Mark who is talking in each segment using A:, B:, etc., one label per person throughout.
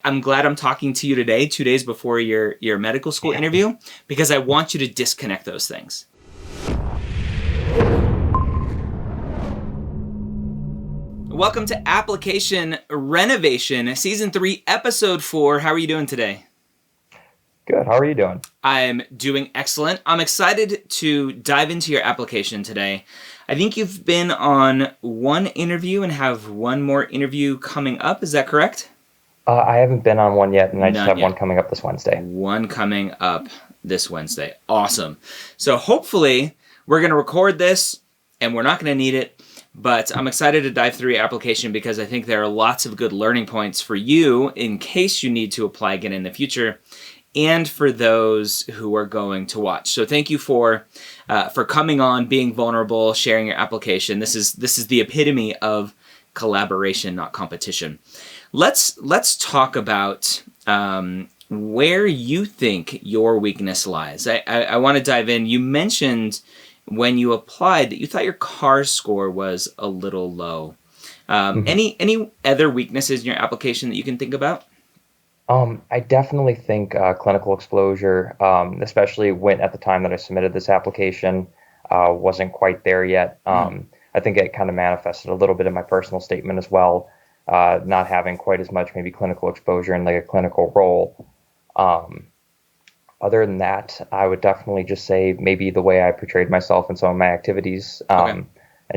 A: I'm glad I'm talking to you today, 2 days before your medical school interview, because I want you to disconnect those things. Welcome to Application Renovation, Season 3, Episode 4. How are you doing today?
B: Good. How are you doing?
A: I'm doing excellent. I'm excited to dive into your application today. I think you've been on one interview and have one more interview coming up. Is that correct?
B: I haven't been on one yet, and I just
A: None
B: have
A: yet.
B: one coming up this Wednesday.
A: One coming up this Wednesday. Awesome. So hopefully we're going to record this, and we're not going to need it, but I'm excited to dive through your application because I think there are lots of good learning points for you in case you need to apply again in the future, and for those who are going to watch. So thank you for coming on, being vulnerable, sharing your application. This is the epitome of collaboration, not competition. Let's talk about where you think your weakness lies. I want to dive in. You mentioned when you applied that you thought your CARS score was a little low. Any other weaknesses in your application that you can think about?
B: I definitely think clinical exposure, especially when at the time that I submitted this application, wasn't quite there yet. I think it kind of manifested a little bit in my personal statement as well. Not having quite as much maybe clinical exposure in like a clinical role. Other than that, I would definitely just say maybe the way I portrayed myself in some of my activities, and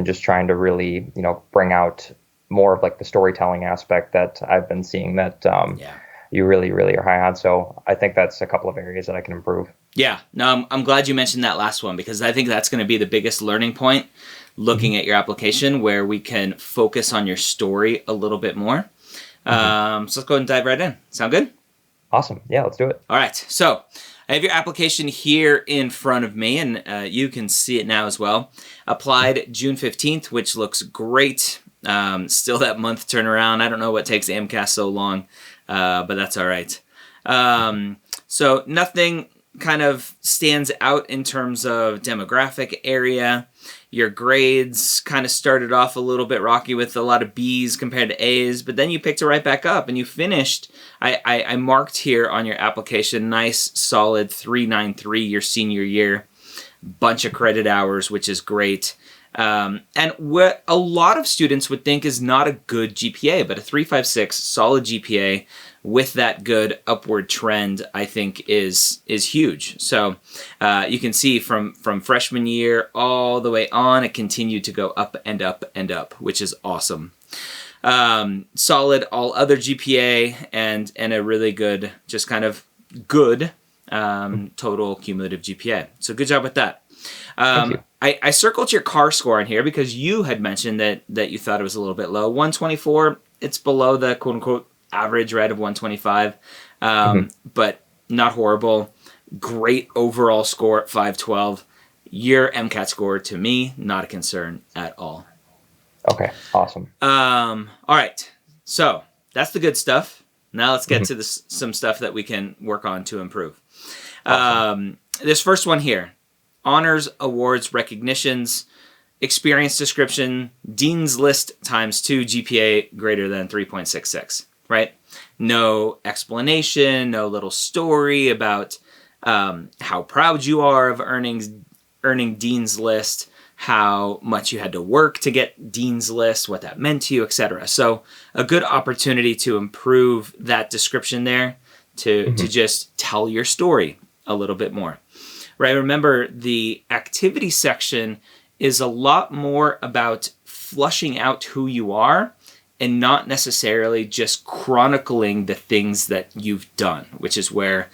B: just trying to really, bring out more of like the storytelling aspect that I've been seeing that you really, really are high on. So I think that's a couple of areas that I can improve. Yeah,
A: no, I'm glad you mentioned that last one because I think that's going to be the biggest learning point looking at your application where we can focus on your story a little bit more. So let's go ahead and dive right in. Sound good?
B: Awesome. Yeah, let's do it.
A: All right. So I have your application here in front of me, and you can see it now as well. Applied June 15th, which looks great. Still that month turnaround. I don't know what takes MCAT so long, but that's all right. So nothing kind of stands out in terms of demographic area. Your grades kind of started off a little bit rocky with a lot of B's compared to A's, but then you picked it right back up and you finished. I marked here on your application, nice solid 393 your senior year, bunch of credit hours, which is great. And what a lot of students would think is not a good GPA, but a 3.56 solid GPA with that good upward trend, I think is huge. So you can see from freshman year all the way on, it continued to go up and up and up, which is awesome. Solid all other GPA and a really good, just kind of good total cumulative GPA. So good job with that.
B: Thank you.
A: I circled your CARS score in here because you had mentioned that you thought it was a little bit low. 124, it's below the quote unquote average, right, of 125, but not horrible. Great overall score at 512. Your MCAT score, to me, not a concern at all.
B: Okay, awesome.
A: All right, so that's the good stuff. Now let's get to some stuff that we can work on to improve.
B: Awesome.
A: This first one here. Honors, awards, recognitions, experience description, Dean's List ×2, GPA greater than 3.66, right? No explanation, no little story about how proud you are of earning Dean's List, how much you had to work to get Dean's List, what that meant to you, etc. So a good opportunity to improve that description there, to just tell your story a little bit more. Right, remember the activity section is a lot more about flushing out who you are and not necessarily just chronicling the things that you've done, which is where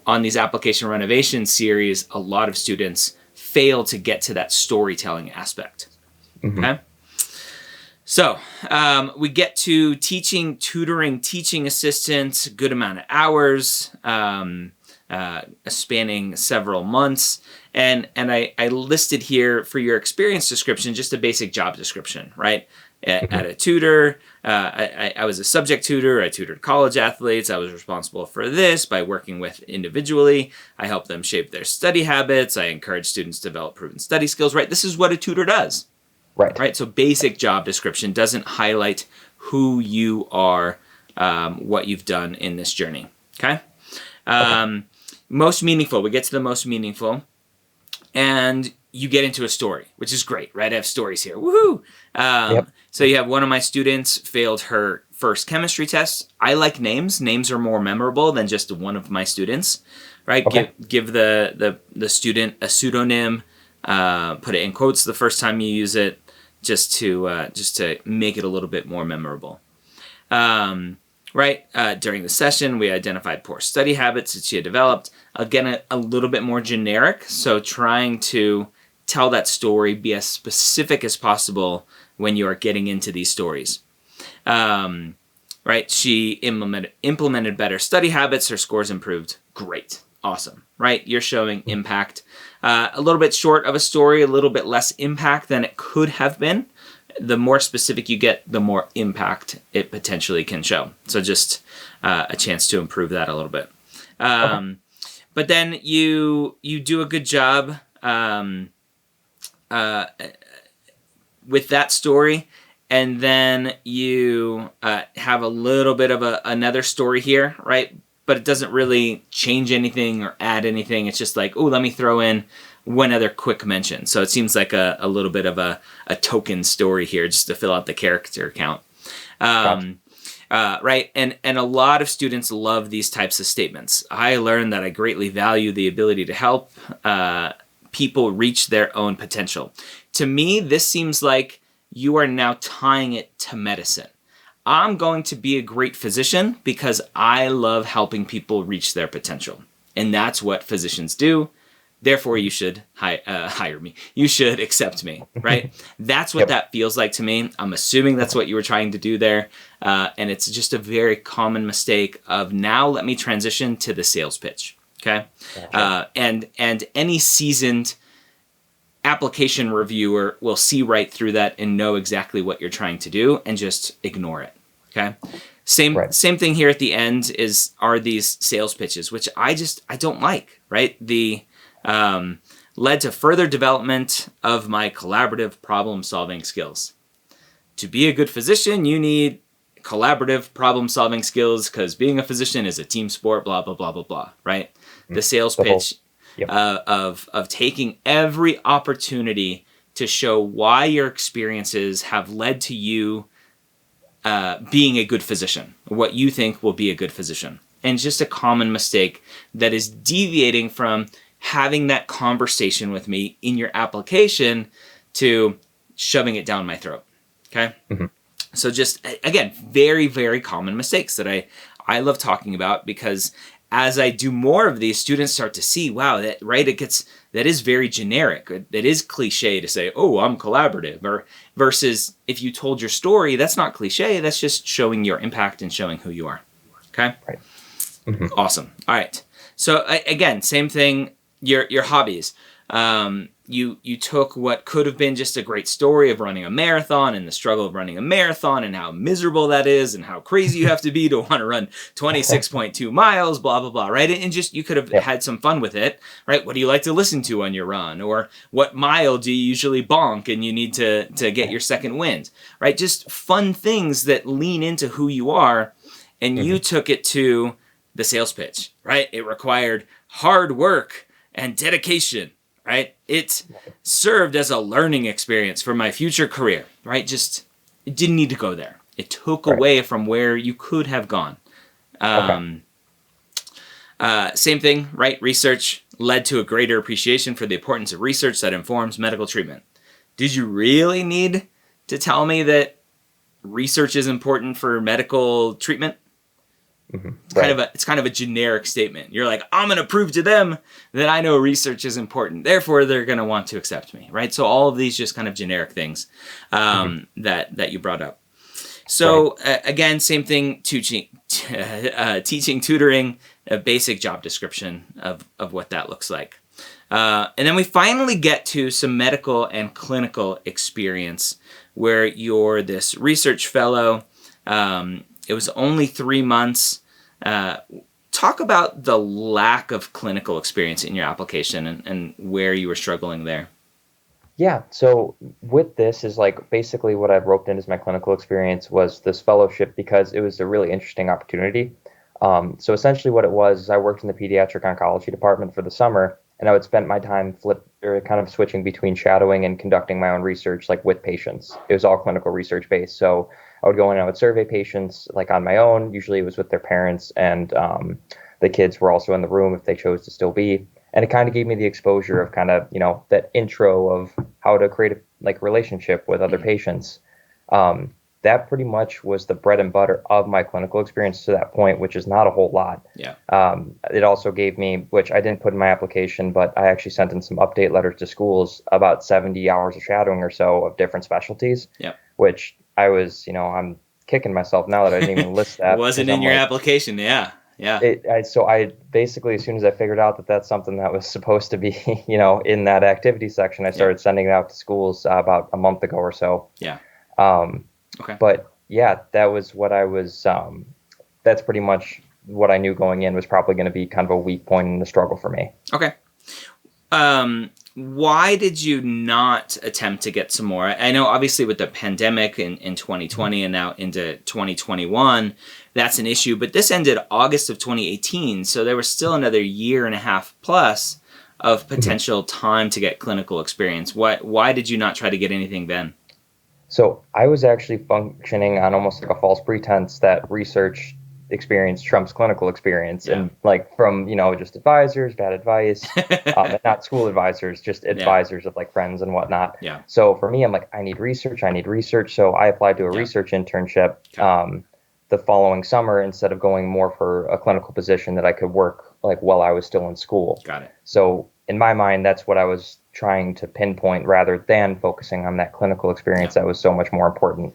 A: on these application renovation series, a lot of students fail to get to that storytelling aspect. Okay. So we get to teaching, tutoring, teaching assistant, good amount of hours, spanning several months. And I listed here for your experience description, just a basic job description, right? At a tutor, I was a subject tutor. I tutored college athletes. I was responsible for this by working with individually. I helped them shape their study habits. I encourage students to develop proven study skills, right? This is what a tutor does.
B: Right.
A: So basic job description doesn't highlight who you are what you've done in this journey. Okay? Most meaningful. We get to the most meaningful. And you get into a story, which is great, right? I have stories here. Woohoo! So you have one of my students failed her first chemistry test. I like names. Names are more memorable than just one of my students, right?
B: Okay.
A: Give the student a pseudonym. Put it in quotes the first time you use it, just to make it a little bit more memorable. During the session, we identified poor study habits that she had developed. Again, a little bit more generic, so trying to tell that story, be as specific as possible when you are getting into these stories. She implemented better study habits, her scores improved. Great. Awesome. Right? You're showing impact. A little bit short of a story, a little bit less impact than it could have been. The more specific you get, the more impact it potentially can show. So just a chance to improve that a little bit. But then you do a good job with that story, and then you have a little bit of another story here, right? But it doesn't really change anything or add anything. It's just like, oh, let me throw in one other quick mention. So it seems like a little bit of a token story here just to fill out the character count. And a lot of students love these types of statements. I learned that I greatly value the ability to help people reach their own potential. To me, this seems like you are now tying it to medicine. I'm going to be a great physician because I love helping people reach their potential. And that's what physicians do. Therefore, you should hire me. You should accept me, right? That's what that feels like to me. I'm assuming that's what you were trying to do there. And it's just a very common mistake of now let me transition to the sales pitch, okay? And any seasoned application reviewer will see right through that and know exactly what you're trying to do and just ignore it, okay? Same thing here at the end are these sales pitches, which I don't like, right? Led to further development of my collaborative problem-solving skills. To be a good physician, you need collaborative problem-solving skills because being a physician is a team sport, blah, blah, blah, blah, blah, right? The sales pitch of taking every opportunity to show why your experiences have led to you being a good physician, what you think will be a good physician. And just a common mistake that is deviating from having that conversation with me in your application to shoving it down my throat, okay? So just, again, very, very common mistakes that I love talking about because as I do more of these, students start to see, wow, that is very generic. That is cliche to say, oh, I'm collaborative. Or versus if you told your story, that's not cliche. That's just showing your impact and showing who you are. Okay?
B: Right.
A: Awesome. All right. So again, same thing, your hobbies. You took what could have been just a great story of running a marathon and the struggle of running a marathon and how miserable that is and how crazy you have to be to want to run 26.2 miles, blah, blah, blah, right? And just you could have had some fun with it, right? What do you like to listen to on your run? Or what mile do you usually bonk and you need to get your second wind, right? Just fun things that lean into who you are. And you took it to the sales pitch, right? It required hard work and dedication, right? It served as a learning experience for my future career, right? Just, it didn't need to go there. It took away from where you could have gone. Same thing, right? Research led to a greater appreciation for the importance of research that informs medical treatment. Did you really need to tell me that research is important for medical treatment? It's kind of a generic statement. You're like, I'm going to prove to them that I know research is important. Therefore, they're going to want to accept me, right? So all of these just kind of generic things that you brought up. So again, same thing, teaching, tutoring, a basic job description of what that looks like. And then we finally get to some medical and clinical experience where you're this research fellow. It was only 3 months. Talk about the lack of clinical experience in your application and where you were struggling there.
B: Yeah, so with this is like basically what I've roped in as my clinical experience was this fellowship because it was a really interesting opportunity. So essentially what it was is I worked in the pediatric oncology department for the summer, and I would spend my time flip or kind of switching between shadowing and conducting my own research like with patients. It was all clinical research based. So I would go in and I would survey patients like on my own. Usually it was with their parents, and the kids were also in the room if they chose to still be. And it kind of gave me the exposure of kind of, that intro of how to create a like relationship with other patients. That pretty much was the bread and butter of my clinical experience to that point, which is not a whole lot.
A: Yeah.
B: It also gave me, which I didn't put in my application, but I actually sent in some update letters to schools about 70 hours of shadowing or so of different specialties,
A: Yeah.
B: which I was, I'm kicking myself now that I didn't even list that.
A: Wasn't
B: because
A: in
B: I'm
A: your
B: like,
A: application. Yeah. Yeah.
B: so I basically, as soon as I figured out that that's something that was supposed to be, in that activity section, I
A: Yeah.
B: started sending it out to schools about a month ago or so.
A: Yeah.
B: Um,
A: Okay.
B: but yeah, that was what I was, that's pretty much what I knew going in was probably going to be kind of a weak point in the struggle for me.
A: Okay. Why did you not attempt to get some more? I know obviously with the pandemic in 2020 and now into 2021, that's an issue, but this ended August of 2018. So there was still another year and a half plus of potential time to get clinical experience. Why did you not try to get anything then?
B: So I was actually functioning on almost like a false pretense that research experience trumps clinical experience,
A: Yeah.
B: and like from just advisors, bad advice, and not school advisors, just
A: Yeah.
B: advisors of like friends and whatnot.
A: Yeah.
B: So for me, I'm like, I need research. So I applied to a
A: Yeah.
B: research internship
A: Okay.
B: the following summer instead of going more for a clinical position that I could work like while I was still in school.
A: Got it.
B: So in my mind, that's what I was trying to pinpoint rather than focusing on that clinical experience that was so much more important.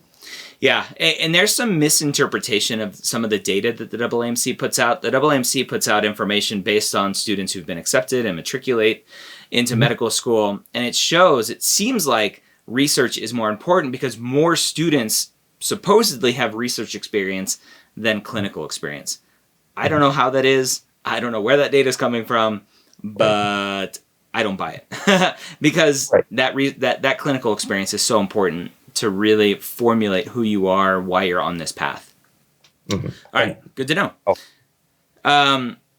A: Yeah, and there's some misinterpretation of some of the data that the AAMC puts out. The AAMC puts out information based on students who've been accepted and matriculate into medical school, and it seems like research is more important because more students supposedly have research experience than clinical experience. I don't know how that is. I don't know where that data is coming from, but I don't buy it because that clinical experience is so important to really formulate who you are, why you're on this path. All right, good to know.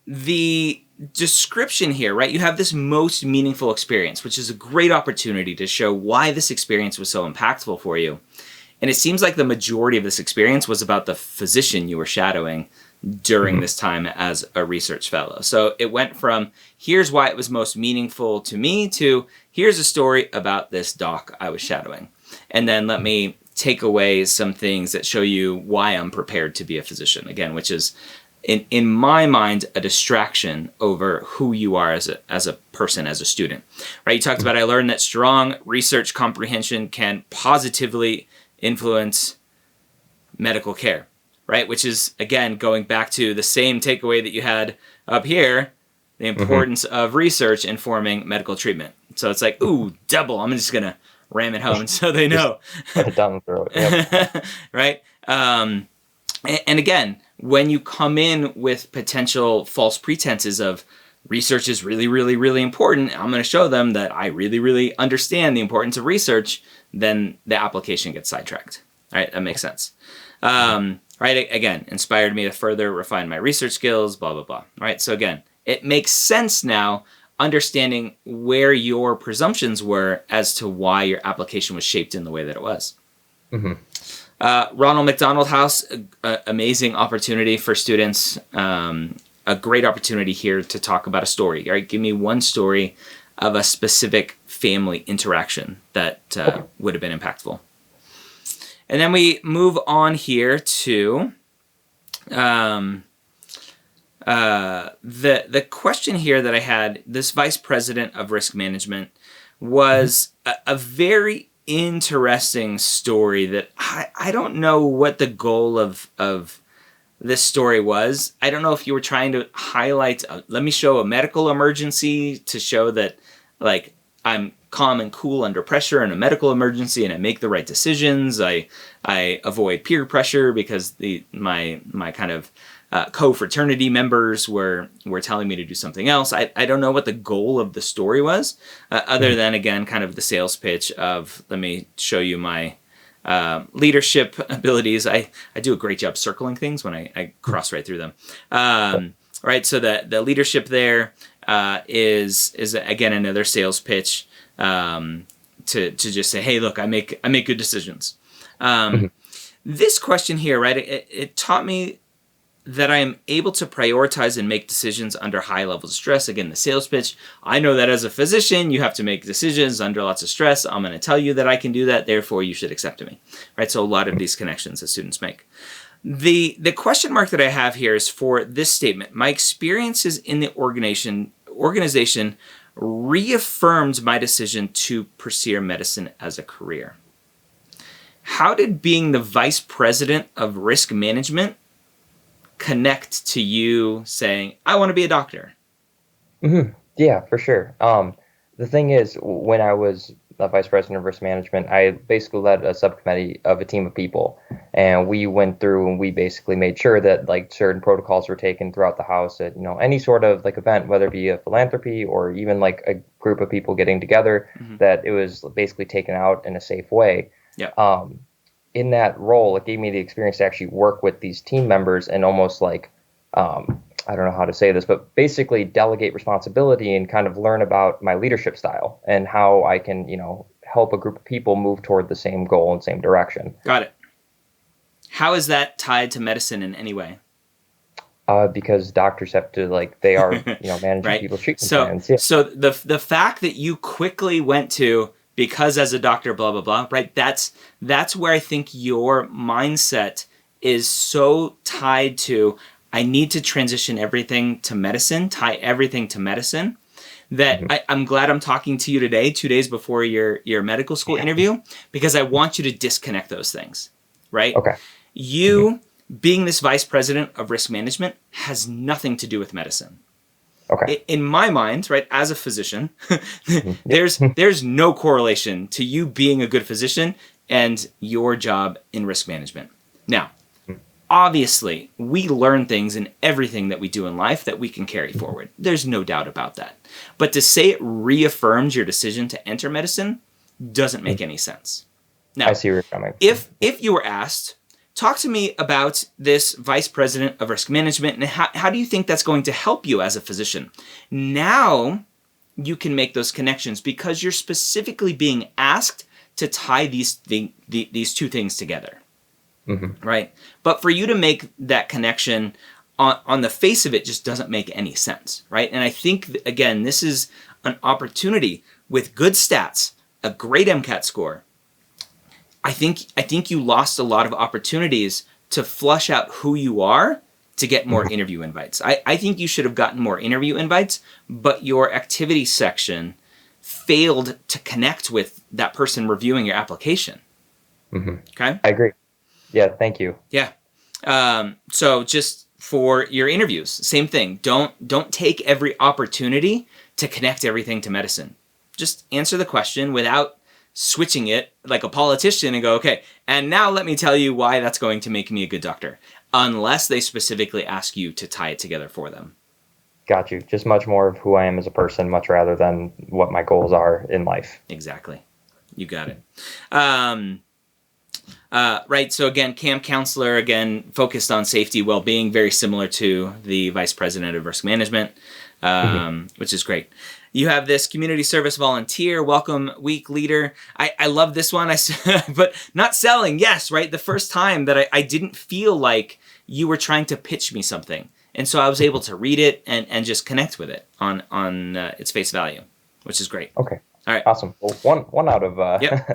A: The description here, right? You have this most meaningful experience, which is a great opportunity to show why this experience was so impactful for you. And it seems like the majority of this experience was about the physician you were shadowing during this time as a research fellow. So it went from here's why it was most meaningful to me to here's a story about this doc I was shadowing. And then let me take away some things that show you why I'm prepared to be a physician, again, which is, in my mind, a distraction over who you are as a person, as a student. Right? You talked about I learned that strong research comprehension can positively influence medical care, right? Which is, again, going back to the same takeaway that you had up here, the importance of research informing medical treatment. So it's like, ooh, double. I'm just going to ram it home so they know.
B: Put it down the throat. Yep.
A: Right? And again, when you come in with potential false pretenses of research is really, really, really important, I'm going to show them that I really, really understand the importance of research, then the application gets sidetracked. All right? That makes sense. Right? Again, inspired me to further refine my research skills, blah, blah, blah. Right? So again, it makes sense now understanding where your presumptions were as to why your application was shaped in the way that it was. Ronald McDonald House, amazing opportunity for students. A great opportunity here to talk about a story. All right, give me one story of a specific family interaction that would have been impactful. And then we move on here to the question here that I had. This vice president of risk management was a very interesting story that I don't know what the goal of this story was. I don't know if you were trying to highlight, let me show a medical emergency to show that like I'm calm and cool under pressure in a medical emergency and I make the right decisions. I avoid peer pressure because my kind of co-fraternity members were telling me to do something else. I don't know what the goal of the story was, other than, again, kind of the sales pitch of, let me show you my leadership abilities. I do a great job circling things when I cross right through them. Right, so the leadership there is again another sales pitch to just say, hey, look, I make good decisions. This question here, right, it taught me that I am able to prioritize and make decisions under high levels of stress. Again, the sales pitch. I know that as a physician, you have to make decisions under lots of stress. I'm going to tell you that I can do that. Therefore, you should accept me. Right. So a lot of these connections that students make. The question mark that I have here is for this statement. My experiences in the organization reaffirmed my decision to pursue medicine as a career. How did being the vice president of risk management connect to you saying, I want to be a doctor?
B: Yeah, for sure. The thing is, when I was the vice president of risk management, I basically led a subcommittee of a team of people, and we went through and we basically made sure that like certain protocols were taken throughout the house at, any sort of like event, whether it be a philanthropy or even like a group of people getting together, that it was basically taken out in a safe way.
A: Yeah.
B: In that role, it gave me the experience to actually work with these team members and almost like, I don't know how to say this, but basically delegate responsibility and kind of learn about my leadership style and how I can, help a group of people move toward the same goal and same direction.
A: Got it. How is that tied to medicine in any way?
B: Because doctors have to they are, managing
A: right?
B: people's treatment plans.
A: Yeah. So the fact that you quickly went to, because as a doctor, blah, blah, blah, right? That's where I think your mindset is so tied to, I need to transition everything to medicine, tie everything to medicine, that I'm glad I'm talking to you today, 2 days before your medical school interview, because I want you to disconnect those things, right?
B: Okay.
A: You being this vice president of risk management has nothing to do with medicine.
B: Okay.
A: In my mind, right, as a physician, there's no correlation to you being a good physician and your job in risk management. Now, obviously, we learn things in everything that we do in life that we can carry forward. There's no doubt about that. But to say it reaffirms your decision to enter medicine doesn't make any sense. Now,
B: I see where you're coming.
A: If you were asked, talk to me about this vice president of risk management and how do you think that's going to help you as a physician? Now you can make those connections because you're specifically being asked to tie these two things together, right? But for you to make that connection on the face of it just doesn't make any sense, right? And I think, again, this is an opportunity with good stats, a great MCAT score. I think you lost a lot of opportunities to flush out who you are to get more interview invites. I think you should have gotten more interview invites, but your activity section failed to connect with that person reviewing your application. Okay?
B: I agree. Yeah, thank you.
A: Yeah. So just for your interviews, same thing. Don't take every opportunity to connect everything to medicine. Just answer the question without switching it like a politician and go, okay, and now let me tell you why that's going to make me a good doctor, unless they specifically ask you to tie it together for them.
B: Got you. Just much more of who I am as a person, much rather than what my goals are in life.
A: Exactly. You got it. Right. So again, camp counselor, again, focused on safety, well-being, very similar to the vice president of risk management, which is great. You have this community service volunteer, welcome week leader. I love this one, but not selling. Yes, right. The first time that I didn't feel like you were trying to pitch me something. And so I was able to read it and just connect with it on its face value, which is great.
B: Okay.
A: All right.
B: Awesome. Well, one out of
A: yep.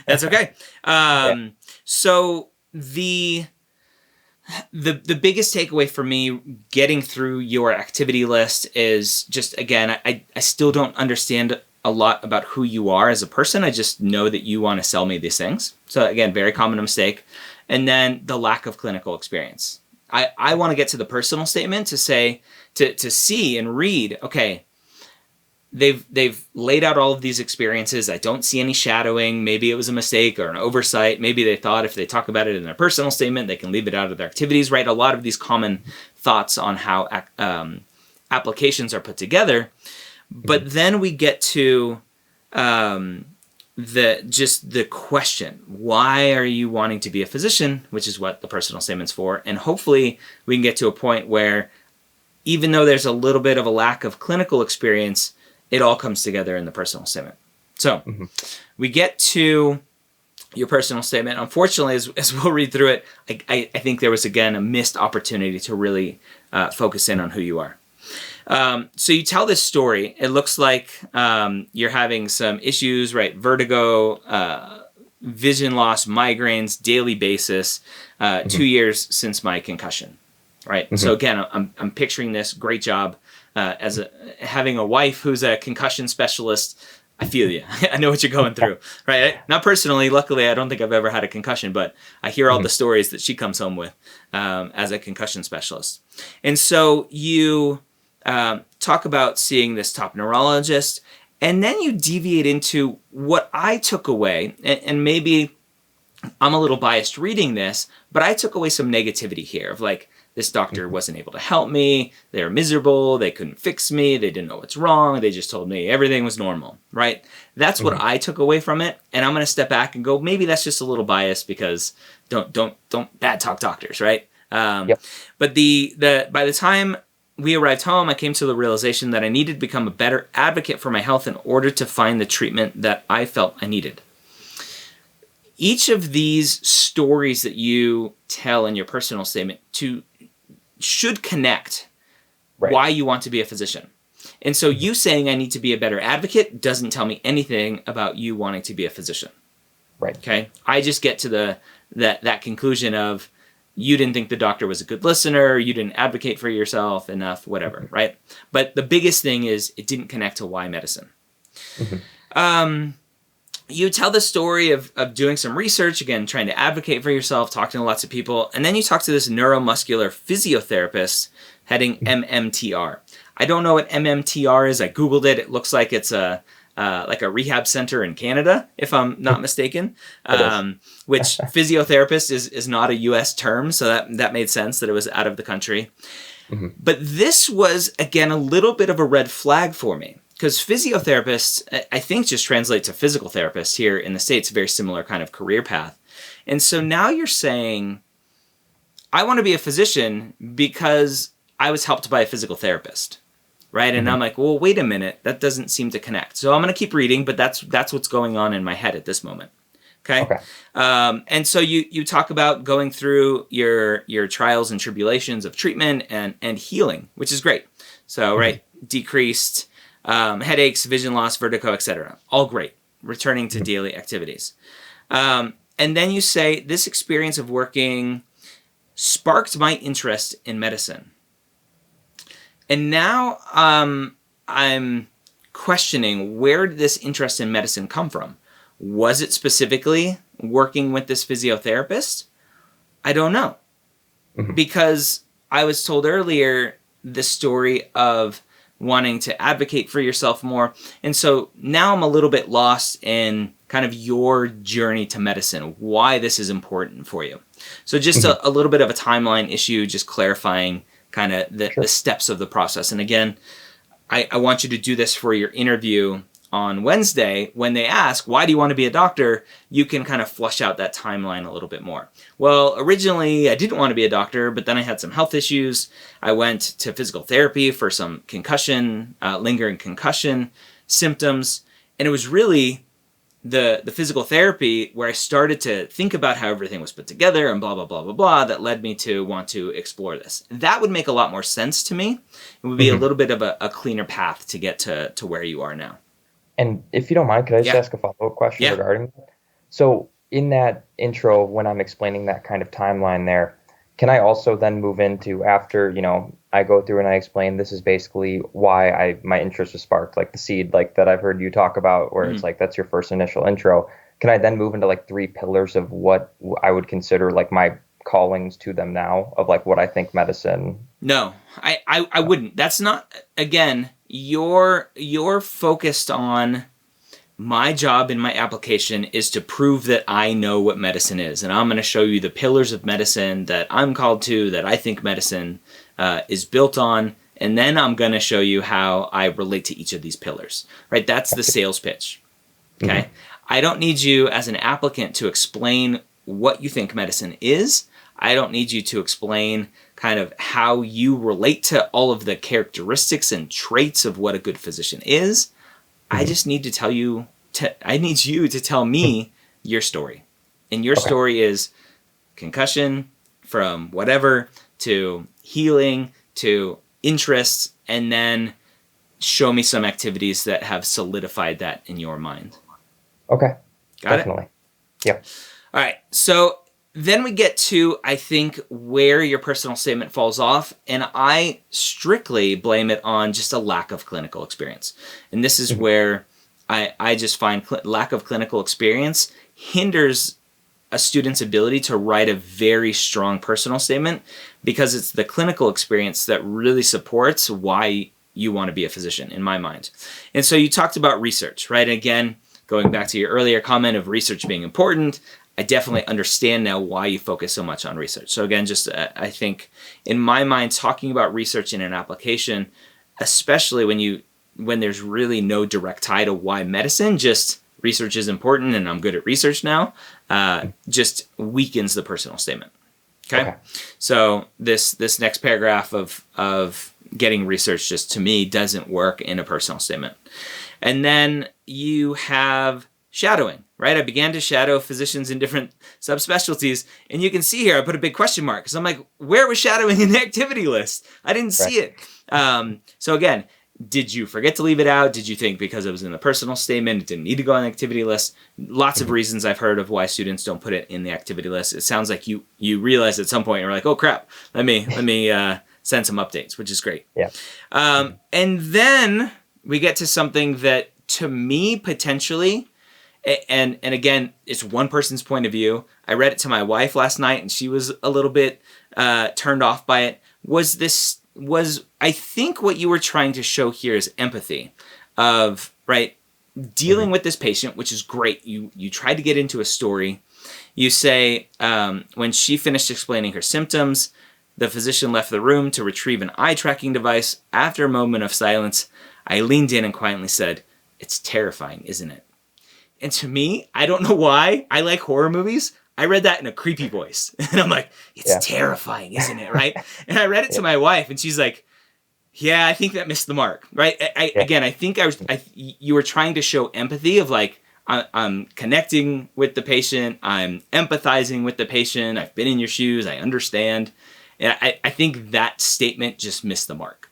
A: That's okay. So the biggest takeaway for me getting through your activity list is just, again, I still don't understand a lot about who you are as a person. I just know that you want to sell me these things. So again, very common mistake. And then the lack of clinical experience. I want to get to the personal statement to say, to see and read, okay, they've laid out all of these experiences. I don't see any shadowing. Maybe it was a mistake or an oversight. Maybe they thought if they talk about it in their personal statement, they can leave it out of their activities, right? A lot of these common thoughts on how applications are put together. But then we get to the question, why are you wanting to be a physician, which is what the personal statement's for. And hopefully we can get to a point where even though there's a little bit of a lack of clinical experience, it all comes together in the personal statement. So we get to your personal statement. Unfortunately, as we'll read through it, I think there was, again, a missed opportunity to really focus in on who you are. So you tell this story. It looks like you're having some issues, right? Vertigo, vision loss, migraines, daily basis, 2 years since my concussion, right? So again, I'm picturing this. Great job having a wife who's a concussion specialist. I feel you. I know what you're going through, right? Not personally. Luckily, I don't think I've ever had a concussion, but I hear all the stories that she comes home with as a concussion specialist. And so you talk about seeing this top neurologist, and then you deviate into what I took away, and maybe I'm a little biased reading this, but I took away some negativity here of like, this doctor wasn't able to help me, they were miserable, they couldn't fix me, they didn't know what's wrong, they just told me everything was normal, right? That's what I took away from it, and I'm going to step back and go, maybe that's just a little biased because don't bad talk doctors, right? But by the time we arrived home, I came to the realization that I needed to become a better advocate for my health in order to find the treatment that I felt I needed. Each of these stories that you tell in your personal statement should connect why you want to be a physician. And so you saying I need to be a better advocate doesn't tell me anything about you wanting to be a physician.
B: Right.
A: Okay. I just get to that conclusion of you didn't think the doctor was a good listener, you didn't advocate for yourself enough, whatever, right? But the biggest thing is it didn't connect to why medicine. You tell the story of doing some research, again, trying to advocate for yourself, talking to lots of people, and then you talk to this neuromuscular physiotherapist heading MMTR. I don't know what MMTR is. I Googled it. It looks like it's like a rehab center in Canada, if I'm not mistaken, which physiotherapist is not a U.S. term, so that made sense that it was out of the country. But this was, again, a little bit of a red flag for me. Because physiotherapists, I think, just translate to physical therapists here in the States, a very similar kind of career path. And so now you're saying, I want to be a physician because I was helped by a physical therapist, right? And I'm like, well, wait a minute, that doesn't seem to connect. So I'm going to keep reading, but that's what's going on in my head at this moment. Okay. And so you talk about going through your trials and tribulations of treatment and healing, which is great. So, right, decreased headaches, vision loss, vertigo, etc. All great. Returning to daily activities. And then you say, this experience of working sparked my interest in medicine. And now I'm questioning, where did this interest in medicine come from? Was it specifically working with this physiotherapist? I don't know. Because I was told earlier the story of wanting to advocate for yourself more. And so now I'm a little bit lost in kind of your journey to medicine, why this is important for you. So just a little bit of a timeline issue, just clarifying kind of the steps of the process. And again, I want you to do this for your interview on Wednesday. When they ask, why do you want to be a doctor? You can kind of flush out that timeline a little bit more. Well, originally I didn't want to be a doctor, but then I had some health issues. I went to physical therapy for some concussion, lingering concussion symptoms. And it was really the physical therapy where I started to think about how everything was put together and blah, blah, blah, blah, blah, that led me to want to explore this. That would make a lot more sense to me. It would be a little bit of a cleaner path to get to where you are now.
B: And if you don't mind, could I just ask a follow-up question regarding that? So in that intro, when I'm explaining that kind of timeline there, can I also then move into after, I go through and I explain this is basically why my interest was sparked, like the seed, like that I've heard you talk about, where it's like that's your first initial intro. Can I then move into like 3 pillars of what I would consider like my callings to them now of like what I think medicine?
A: No, I wouldn't. That's not, again, you're focused on my job in my application is to prove that I know what medicine is. And I'm going to show you the pillars of medicine that I'm called to, that I think medicine is built on. And then I'm going to show you how I relate to each of these pillars, right? That's the sales pitch. Okay. Mm-hmm. I don't need you as an applicant to explain what you think medicine is. I don't need you to explain kind of how you relate to all of the characteristics and traits of what a good physician is. I just need to tell you, I need you to tell me your story. And your story is concussion from whatever to healing to interests, and then show me some activities that have solidified that in your mind.
B: Okay.
A: Got
B: Definitely.
A: it?
B: Yep.
A: All right. So then we get to, I think, where your personal statement falls off, and I strictly blame it on just a lack of clinical experience. And this is where I just find lack of clinical experience hinders a student's ability to write a very strong personal statement, because it's the clinical experience that really supports why you want to be a physician, in my mind. And so you talked about research, right? Again, going back to your earlier comment of research being important, I definitely understand now why you focus so much on research. So again, just I think in my mind, talking about research in an application, especially when there's really no direct tie to why medicine, just research is important and I'm good at research now, just weakens the personal statement. Okay. So this next paragraph of getting research just to me doesn't work in a personal statement. And then you have shadowing, right? I began to shadow physicians in different subspecialties, and you can see here I put a big question mark because I'm like, where was shadowing in the activity list? I didn't see it. So again, did you forget to leave it out? Did you think because it was in the personal statement, it didn't need to go on the activity list? Lots of reasons I've heard of why students don't put it in the activity list. It sounds like you realized at some point you're like, oh crap, let me send some updates, which is great.
B: Yeah.
A: And then we get to something that to me potentially, and again, it's one person's point of view. I read it to my wife last night and she was a little bit turned off by it. Was I think what you were trying to show here is empathy of, right, dealing with this patient, which is great. You tried to get into a story. You say, when she finished explaining her symptoms, the physician left the room to retrieve an eye tracking device. After a moment of silence, I leaned in and quietly said, "It's terrifying, isn't it?" And to me, I don't know why, I like horror movies. I read that in a creepy voice. And I'm like, it's terrifying, isn't it? Right? And I read it to my wife and she's like, yeah, I think that missed the mark. Right? Again, I think you were trying to show empathy of like, I'm connecting with the patient. I'm empathizing with the patient. I've been in your shoes. I understand. And I think that statement just missed the mark.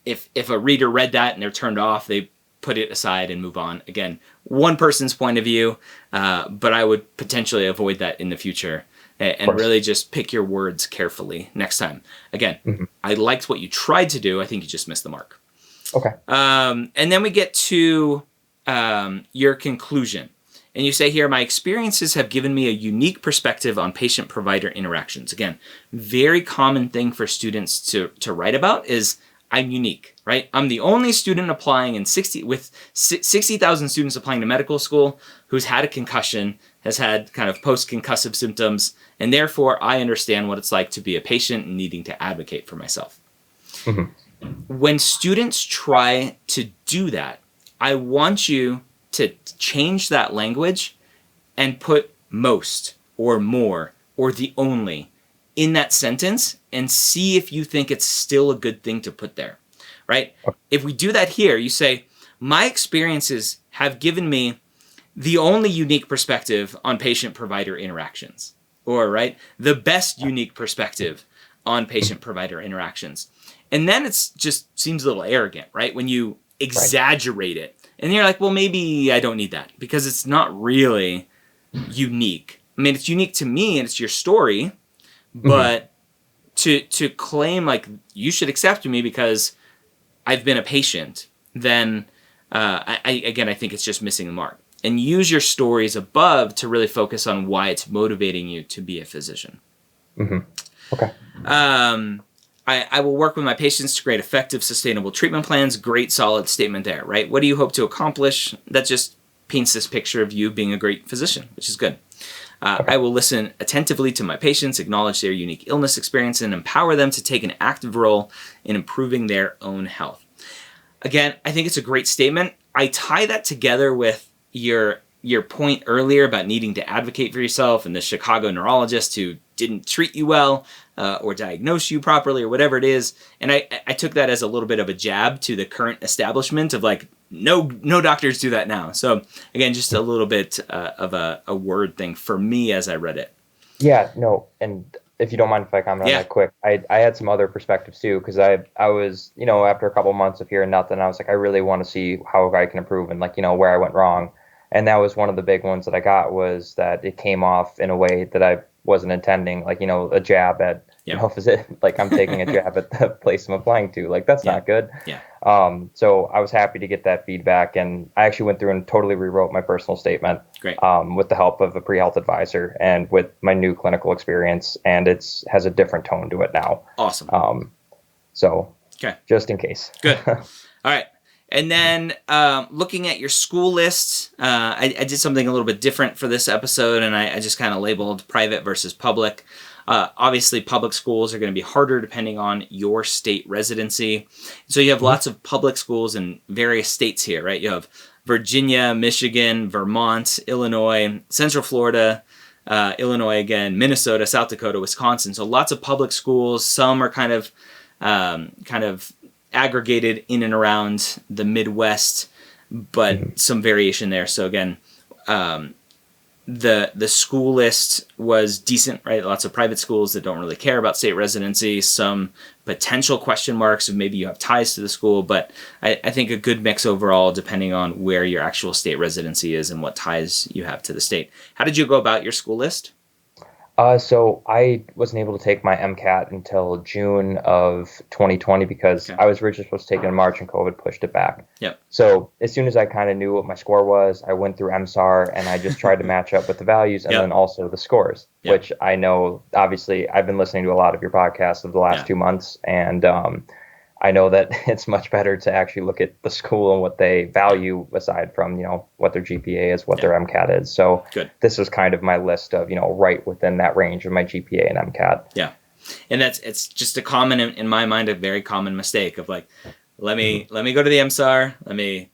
A: If a reader read that and they're turned off, they put it aside and move on. Again, one person's point of view, but I would potentially avoid that in the future and really just pick your words carefully next time. Again, I liked what you tried to do. I think you just missed the mark.
B: Okay.
A: And then we get to your conclusion. And you say here, my experiences have given me a unique perspective on patient-provider interactions. Again, very common thing for students to write about is I'm unique, right? I'm the only student applying with 60,000 students applying to medical school who's had a concussion, has had kind of post-concussive symptoms, and therefore I understand what it's like to be a patient and needing to advocate for myself. When students try to do that, I want you to change that language and put most or more or the only in that sentence and see if you think it's still a good thing to put there, right? If we do that here, you say, my experiences have given me the only unique perspective on patient-provider interactions, or, right, the best unique perspective on patient-provider interactions. And then it's just seems a little arrogant, right? When you exaggerate it. And you're like, well, maybe I don't need that because it's not really unique. I mean, it's unique to me and it's your story, but to claim like you should accept me because I've been a patient, then I think it's just missing the mark. And use your stories above to really focus on why it's motivating you to be a physician.
B: Okay.
A: I will work with my patients to create effective, sustainable treatment plans. Great, solid statement there, right? What do you hope to accomplish? That just paints this picture of you being a great physician, which is good. I will listen attentively to my patients, acknowledge their unique illness experience, and empower them to take an active role in improving their own health. Again, I think it's a great statement. I tie that together with your point earlier about needing to advocate for yourself and the Chicago neurologist who didn't treat you well or diagnose you properly or whatever it is. And I took that as a little bit of a jab to the current establishment of like, no doctors do that now. So again, just a little bit of a word thing for me as I read it.
B: Yeah, no, and if you don't mind if I comment on that quick, I had some other perspectives too, because I was, after a couple months of hearing nothing, I was like, I really want to see how I can improve and like, where I went wrong. And that was one of the big ones that I got, was that it came off in a way that I wasn't intending, like, a jab at, like I'm taking a jab at the place I'm applying to. Like, that's not good.
A: Yeah.
B: So I was happy to get that feedback. And I actually went through and totally rewrote my personal statement.
A: Great.
B: With the help of a pre-health advisor and with my new clinical experience. And has a different tone to it now.
A: Awesome.
B: So
A: okay.
B: Just in case.
A: Good. All right. And then looking at your school list, I did something a little bit different for this episode, and I just kind of labeled private versus public. Obviously, public schools are going to be harder depending on your state residency. So you have lots of public schools in various states here, right? You have Virginia, Michigan, Vermont, Illinois, Central Florida, Illinois again, Minnesota, South Dakota, Wisconsin. So lots of public schools. Some are kind of aggregated in and around the Midwest, but some variation there. So again, the school list was decent, right? Lots of private schools that don't really care about state residency, some potential question marks of maybe you have ties to the school, but I think a good mix overall depending on where your actual state residency is and what ties you have to the state. How did you go about your school list?
B: So I wasn't able to take my MCAT until June of 2020 because I was originally supposed to take it in March and COVID pushed it back.
A: Yep.
B: So as soon as I kind of knew what my score was, I went through MCAR and I just tried to match up with the values and then also the scores, which I know, obviously, I've been listening to a lot of your podcasts of the last 2 months, and I know that it's much better to actually look at the school and what they value aside from, what their GPA is, what their MCAT is. So this was kind of my list of, right within that range of my GPA and MCAT.
A: Yeah. And it's just a common, in my mind, a very common mistake of like, let me go to the MSAR, let me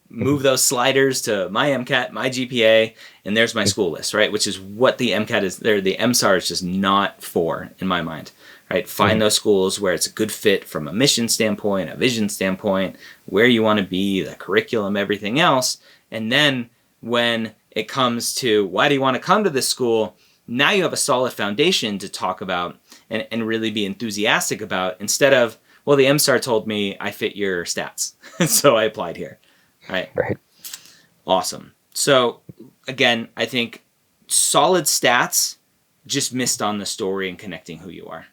A: move those sliders to my MCAT, my GPA, and there's my school list, right? Which is what the MCAT is there. The MSAR is just not for, in my mind. Right, find those schools where it's a good fit from a mission standpoint, a vision standpoint, where you want to be, the curriculum, everything else. And then when it comes to why do you want to come to this school, now you have a solid foundation to talk about and really be enthusiastic about, instead of, well, the MSAR told me I fit your stats, so I applied here. Right. Awesome. So again, I think solid stats, just missed on the story and connecting who you are.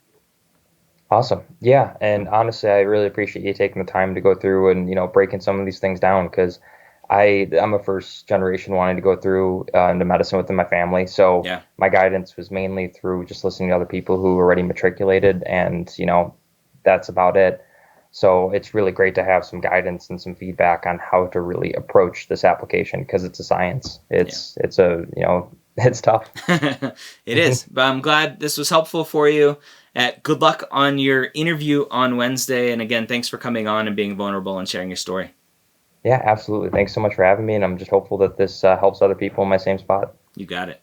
B: Awesome. Yeah. And honestly, I really appreciate you taking the time to go through and, breaking some of these things down, because I'm a first generation wanting to go through into medicine within my family. So my guidance was mainly through just listening to other people who already matriculated, and, that's about it. So it's really great to have some guidance and some feedback on how to really approach this application, because it's a science. It's tough.
A: It is. But I'm glad this was helpful for you. Good luck on your interview on Wednesday. And again, thanks for coming on and being vulnerable and sharing your story.
B: Yeah, absolutely. Thanks so much for having me. And I'm just hopeful that this helps other people in my same spot.
A: You got it.